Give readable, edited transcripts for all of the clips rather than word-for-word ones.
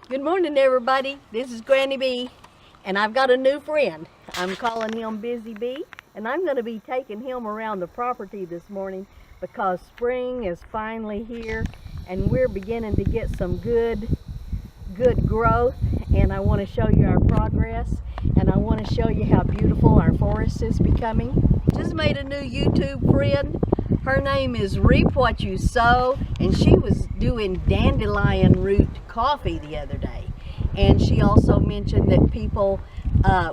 Good morning, everybody. This is Granny Bee, and I've got a new friend. I'm calling him Busy Bee, and I'm going to be taking him around the property this morning because spring is finally here, and we're beginning to get some good growth. And I want to show you our progress, and I want to show you how beautiful our forest is becoming. Just made a new YouTube friend. Her name is Reap What You Sow, and she was doing dandelion root coffee the other day. And she also mentioned that people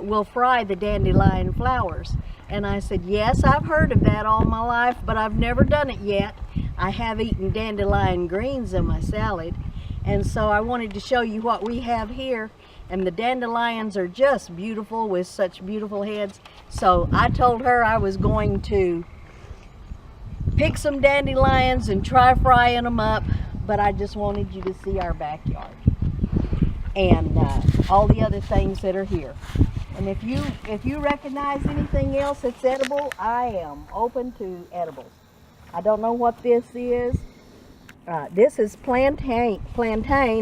will fry the dandelion flowers. And I said, yes, I've heard of that all my life, but I've never done it yet. I have eaten dandelion greens in my salad. And so I wanted to show you what we have here. And the dandelions are just beautiful with such beautiful heads. So I told her I was going to pick some dandelions and try frying them up, but I just wanted you to see our backyard and all the other things that are here. And if you recognize anything else that's edible, I am open to edibles. I don't know what this is. This is plantain,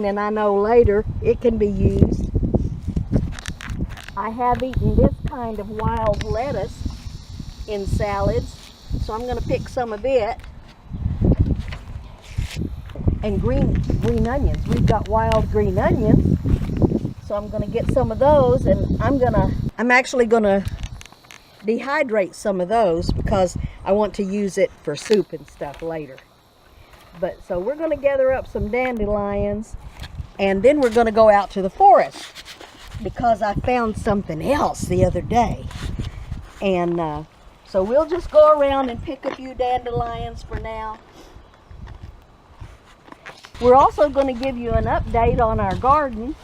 and I know later it can be used. I have eaten this kind of wild lettuce in salads, so I'm going to pick some of it. And green onions. We've got wild green onions, so I'm going to get some of those, and I'm actually going to dehydrate some of those because I want to use it for soup and stuff later. But so we're going to gather up some dandelions, and then we're going to go out to the forest because I found something else the other day. And so we'll just go around and pick a few dandelions for now. We're also going to give you an update on our garden.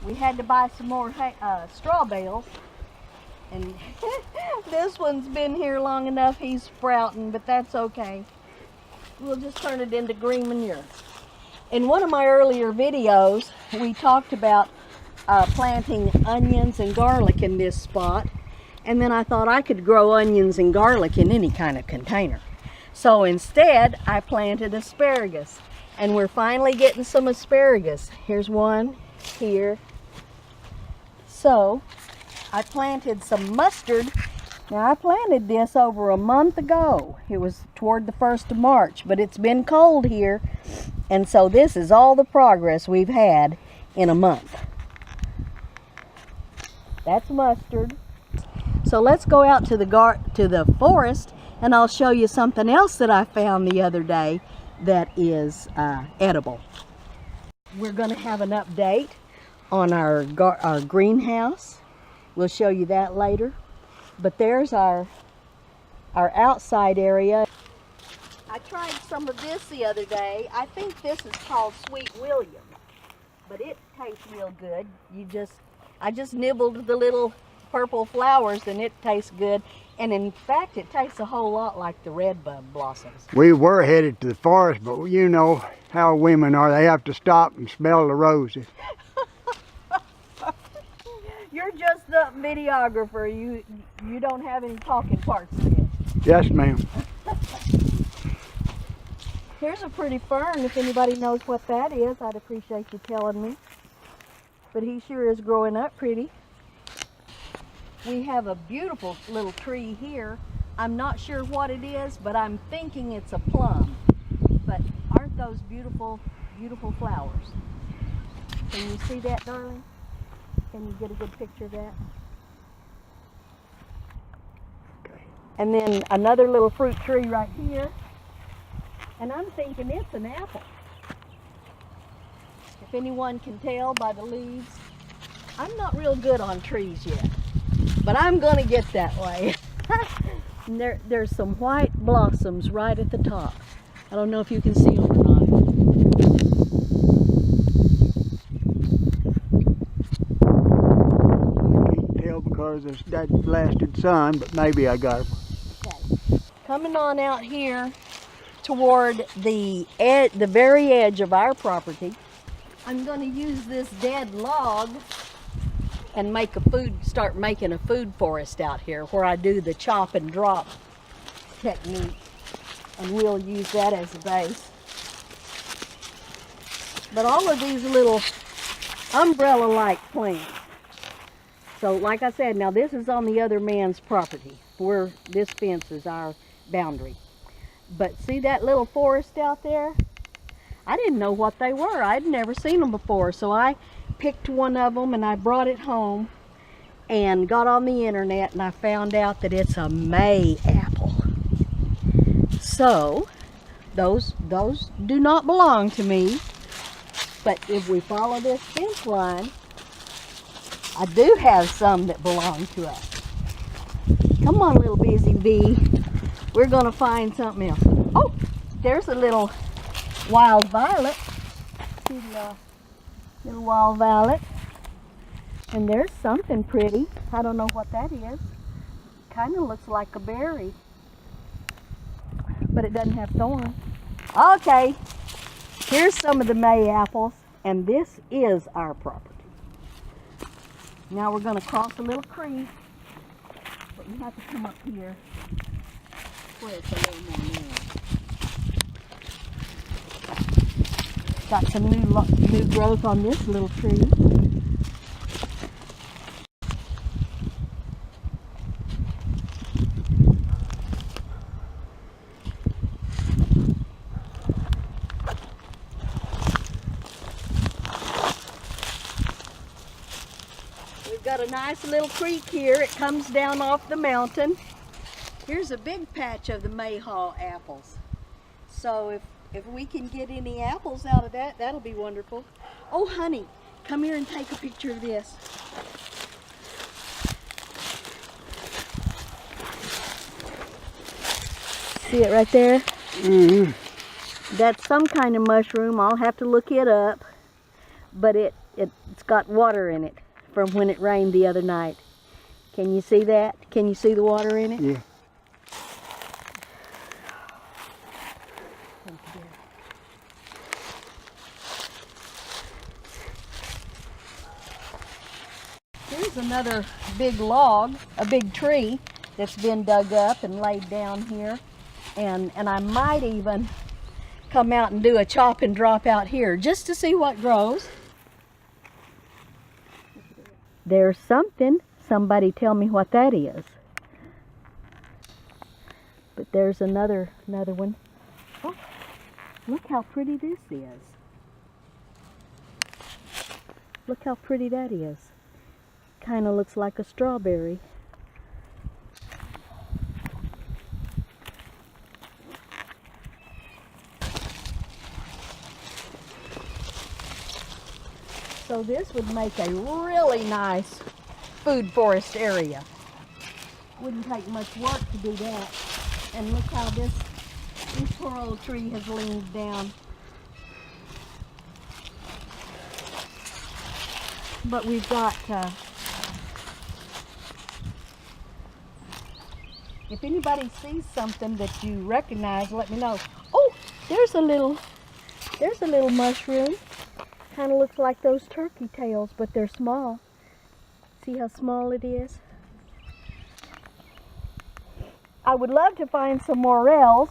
We had to buy some more straw bales. And this one's been here long enough, he's sprouting, but that's okay. We'll just turn it into green manure. In one of my earlier videos, we talked about planting onions and garlic in this spot. And then I thought I could grow onions and garlic in any kind of container. So instead, I planted asparagus. And we're finally getting some asparagus. Here's one here. So I planted some mustard. Now I planted this over a month ago. It was toward the 1st of March, but it's been cold here. And so this is all the progress we've had in a month. That's mustard. So let's go out to the forest, and I'll show you something else that I found the other day that is edible. We're going to have an update on our greenhouse. We'll show you that later. But there's our outside area. I tried some of this the other day. I think this is called Sweet William, but it tastes real good. I just nibbled the little purple flowers, and it tastes good. And in fact, it tastes a whole lot like the red bud blossoms. We were headed to the forest, but you know how women are. They have to stop and smell the roses. You're just the videographer. You don't have any talking parts in it. Yes, ma'am. Here's a pretty fern. If anybody knows what that is, I'd appreciate you telling me. But he sure is growing up pretty. We have a beautiful little tree here. I'm not sure what it is, but I'm thinking it's a plum. But aren't those beautiful, beautiful flowers? Can you see that, darling? Can you get a good picture of that? Okay. And then another little fruit tree right here. And I'm thinking it's an apple. If anyone can tell by the leaves. I'm not real good on trees yet, but I'm going to get that way. And there's some white blossoms right at the top. I don't know if you can see them or not. I can't tell because of that blasted sun, but maybe I got them. Okay. Coming on out here toward the very edge of our property, I'm going to use this dead log and start making a food forest out here where I do the chop and drop technique, and we'll use that as a base. But all of these little umbrella-like plants. So like I said, now this is on the other man's property, where this fence is our boundary. But see that little forest out there? I didn't know what they were. I'd never seen them before. So I picked one of them and I brought it home and got on the internet, and I found out that it's a May apple. So those do not belong to me. But if we follow this fence line, I do have some that belong to us. Come on, little busy bee. We're going to find something else. Oh, there's a little wild violet. See the little wild violet? And there's something pretty. I don't know what that is. Kind of looks like a berry, but it doesn't have thorns. Okay, here's some of the May apples, and this is our property. Now we're going to cross a little creek, but you have to come up here where it's a little more narrow. Got some new growth on this little tree. Got a nice little creek here. It comes down off the mountain. Here's a big patch of the Mayhaw apples. So if we can get any apples out of that, that'll be wonderful. Oh, honey, come here and take a picture of this. See it right there? Mm-hmm. That's some kind of mushroom. I'll have to look it up. But it's got water in it from when it rained the other night. Can you see that? Can you see the water in it? Yeah. Here's another big log, a big tree that's been dug up and laid down here. And I might even come out and do a chop and drop out here just to see what grows. There's something. Somebody tell me what that is. But there's another one. Oh, look how pretty this is. Look how pretty that is. Kind of looks like a strawberry. So this would make a really nice food forest area. Wouldn't take much work to do that. And look how this poor old tree has leaned down. But we've got, if anybody sees something that you recognize, let me know. Oh, there's a little mushroom. Kind of looks like those turkey tails, but they're small. See how small it is? I would love to find some morels.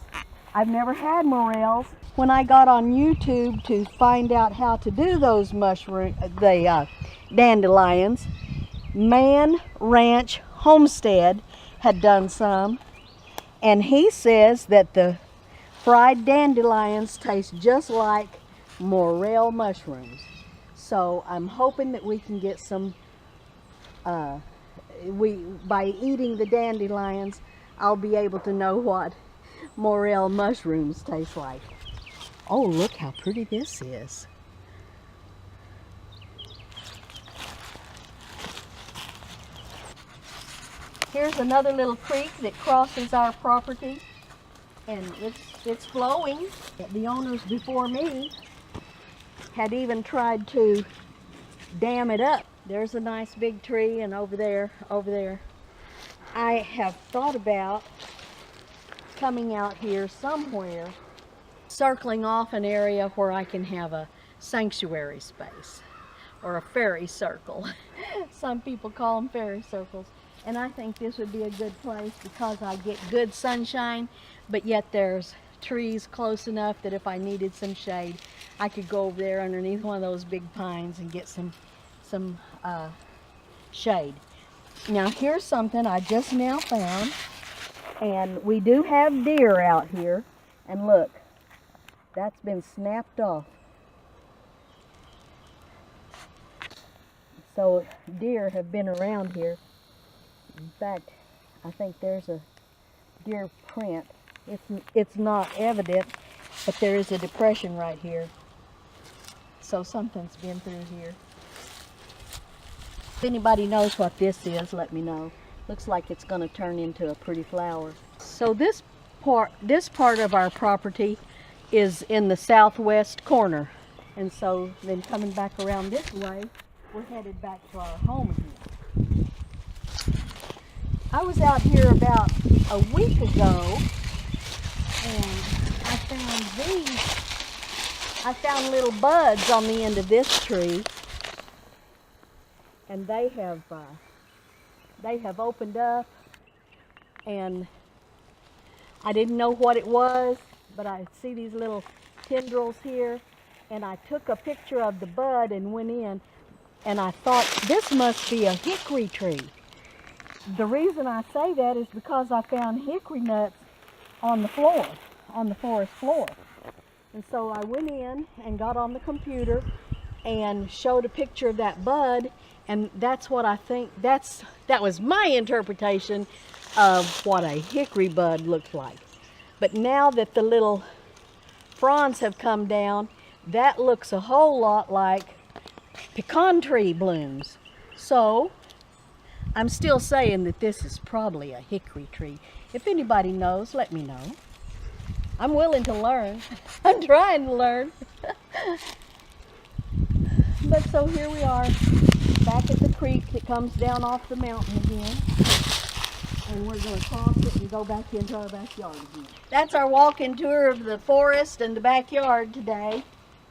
I've never had morels. When I got on YouTube to find out how to do those dandelions, Man Ranch Homestead had done some, and he says that the fried dandelions taste just like morel mushrooms. So I'm hoping that we can get some, by eating the dandelions, I'll be able to know what morel mushrooms taste like. Oh, look how pretty this is. Here's another little creek that crosses our property, and it's flowing. The owners before me had even tried to dam it up. There's a nice big tree, and over there. I have thought about coming out here somewhere, circling off an area where I can have a sanctuary space, or a fairy circle. Some people call them fairy circles. And I think this would be a good place because I get good sunshine, but yet there's trees close enough that if I needed some shade, I could go over there underneath one of those big pines and get some shade. Now here's something I just now found, and we do have deer out here, and look, that's been snapped off. So deer have been around here. In fact, I think there's a deer print. It's not evident, but there is a depression right here. So something's been through here. If anybody knows what this is, let me know. Looks like it's going to turn into a pretty flower. So this part of our property is in the southwest corner. And so then coming back around this way, we're headed back to our home again. I was out here about a week ago, and I found little buds on the end of this tree, and they have opened up, and I didn't know what it was, but I see these little tendrils here, and I took a picture of the bud and went in, and I thought this must be a hickory tree. The reason I say that is because I found hickory nuts on the floor, on the forest floor. And so I went in and got on the computer and showed a picture of that bud, and that's what I think, that was my interpretation of what a hickory bud looked like. But now that the little fronds have come down, that looks a whole lot like pecan tree blooms. So I'm still saying that this is probably a hickory tree. If anybody knows, let me know. I'm willing to learn. I'm trying to learn. But so here we are, back at the creek that comes down off the mountain again. And we're going to cross it and go back into our backyard again. That's our walking tour of the forest and the backyard today.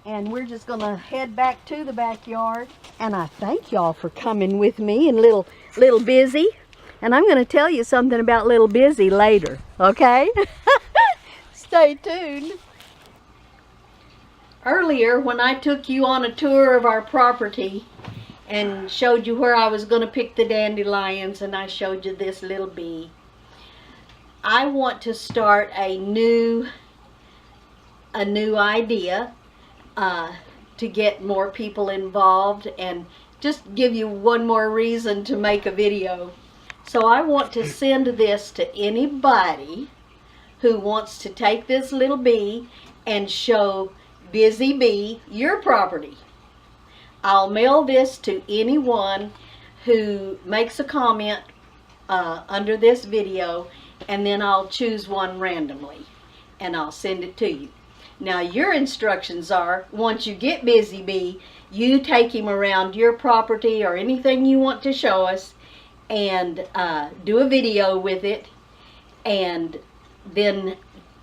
And we're just going to head back to the backyard. And I thank y'all for coming with me and little Busy. And I'm going to tell you something about little Busy later, okay? Stay tuned. Earlier, when I took you on a tour of our property and showed you where I was going to pick the dandelions, and I showed you this little bee, I want to start a new idea to get more people involved and just give you one more reason to make a video. So I want to send this to anybody who wants to take this little bee and show Busy Bee your property. I'll mail this to anyone who makes a comment under this video, and then I'll choose one randomly and I'll send it to you. Now your instructions are, once you get Busy Bee, you take him around your property or anything you want to show us and do a video with it, and then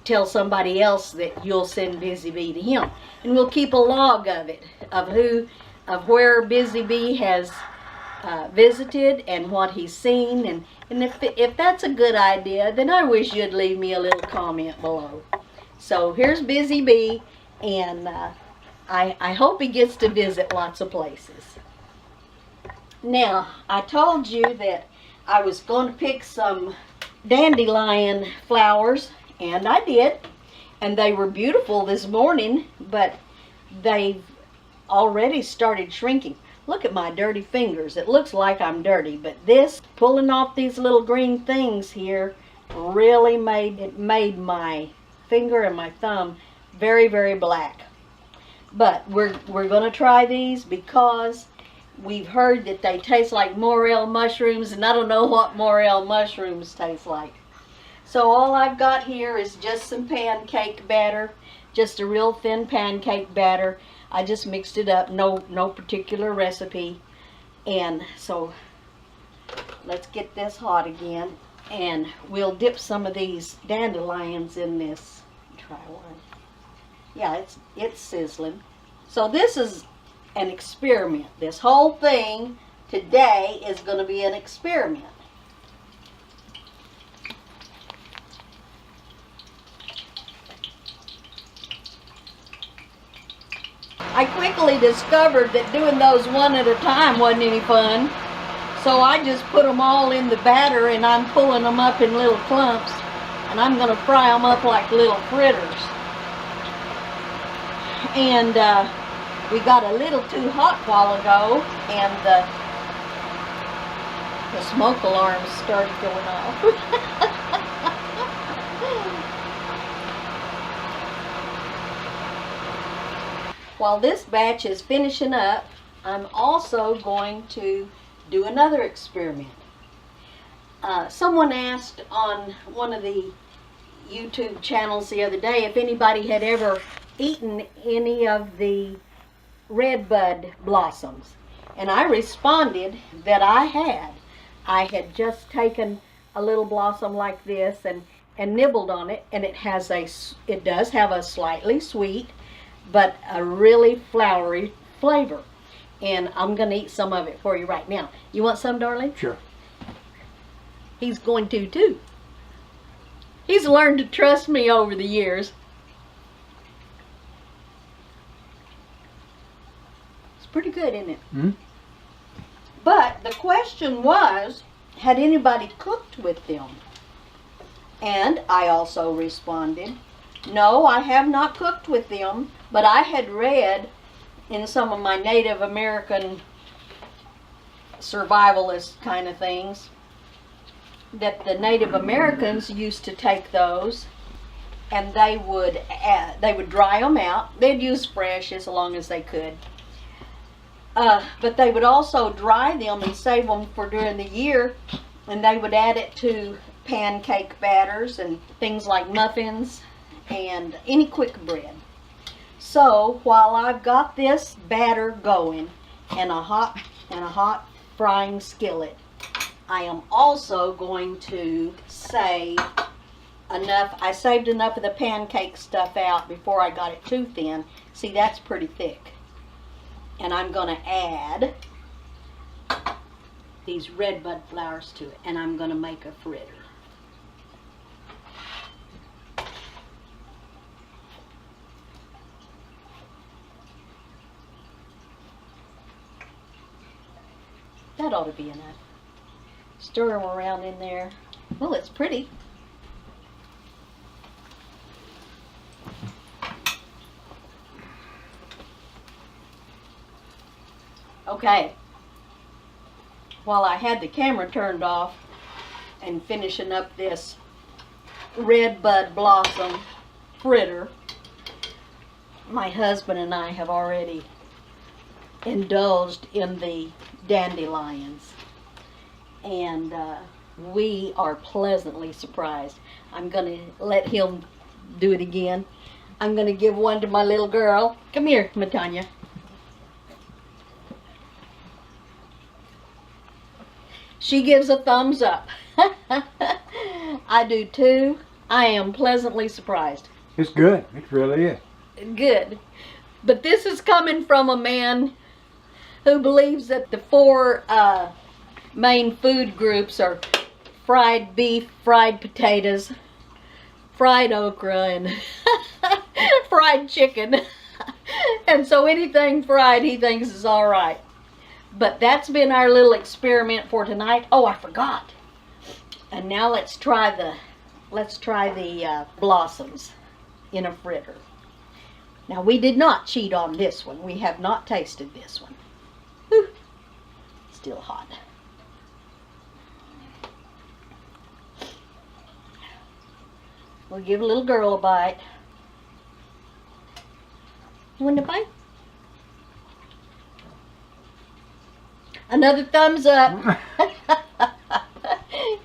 tell somebody else that you'll send Busy Bee to him. And we'll keep a log of it, of where Busy Bee has visited and what he's seen. And if that's a good idea, then I wish you'd leave me a little comment below. So here's Busy Bee, and I hope he gets to visit lots of places. Now, I told you that I was going to pick some dandelion flowers, and I did. And they were beautiful this morning, but they've already started shrinking. Look at my dirty fingers. It looks like I'm dirty, but this, pulling off these little green things here, really made my finger and my thumb very, very black. But we're going to try these because we've heard that they taste like morel mushrooms, and I don't know what morel mushrooms taste like. So all I've got here is just some pancake batter, just a real thin pancake batter. I just mixed it up, no particular recipe. And so let's get this hot again, and we'll dip some of these dandelions in this. Try one. Yeah, it's sizzling. So this is an experiment. This whole thing today is going to be an experiment. I quickly discovered that doing those one at a time wasn't any fun. So I just put them all in the batter and I'm pulling them up in little clumps. And I'm going to fry them up like little fritters. And we got a little too hot a while ago, and the smoke alarms started going off. While this batch is finishing up, I'm also going to do another experiment. Someone asked on one of the YouTube channels the other day if anybody had ever eaten any of the redbud blossoms, and I responded that I had. I had just taken a little blossom like this and nibbled on it, and it does have a slightly sweet but a really flowery flavor, and I'm going to eat some of it for you right now. You want some, darling? Sure. He's going to too. He's learned to trust me over the years. It's pretty good, isn't it? Mm-hmm. But the question was, had anybody cooked with them? And I also responded, no, I have not cooked with them, but I had read in some of my Native American survivalist kind of things that the Native Americans used to take those and they would dry them out. They'd use fresh as long as they could. But they would also dry them and save them for during the year, and they would add it to pancake batters and things like muffins and any quick bread. So while I've got this batter going in a hot frying skillet, I am also going to save enough. I saved enough of the pancake stuff out before I got it too thin. See, that's pretty thick. And I'm going to add these redbud flowers to it, and I'm going to make a fritter. That ought to be enough. Stir them around in there. Well, it's pretty. Okay. While I had the camera turned off and finishing up this redbud blossom fritter, my husband and I have already indulged in the dandelions, and we are pleasantly surprised. I'm going to let him do it again. I'm going to give one to my little girl. Come here, Matanya. She gives a thumbs up. I do too. I am pleasantly surprised. It's good. It really is. Good. But this is coming from a man who believes that the four main food groups are fried beef, fried potatoes, fried okra, and fried chicken. And so anything fried he thinks is all right. But that's been our little experiment for tonight. Oh, I forgot. And now let's try the blossoms in a fritter. Now, we did not cheat on this one. We have not tasted this one. Whew. Still hot. We'll give a little girl a bite. You want a bite? Another thumbs up.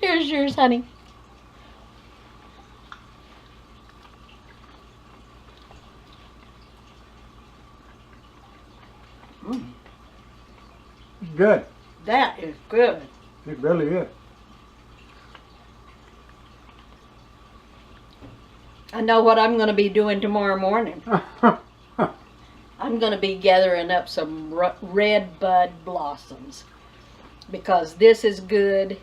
Here's yours, honey. It's good. That is good. It really is. I know what I'm going to be doing tomorrow morning. I'm going to be gathering up some red bud blossoms because this is good,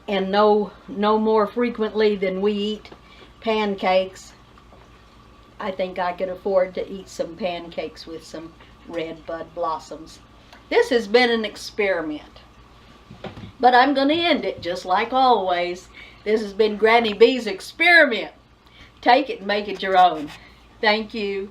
and no more frequently than we eat pancakes. I think I could afford to eat some pancakes with some red bud blossoms. This has been an experiment, but I'm going to end it just like always. This has been Granny B's experiment. Take it and make it your own. Thank you.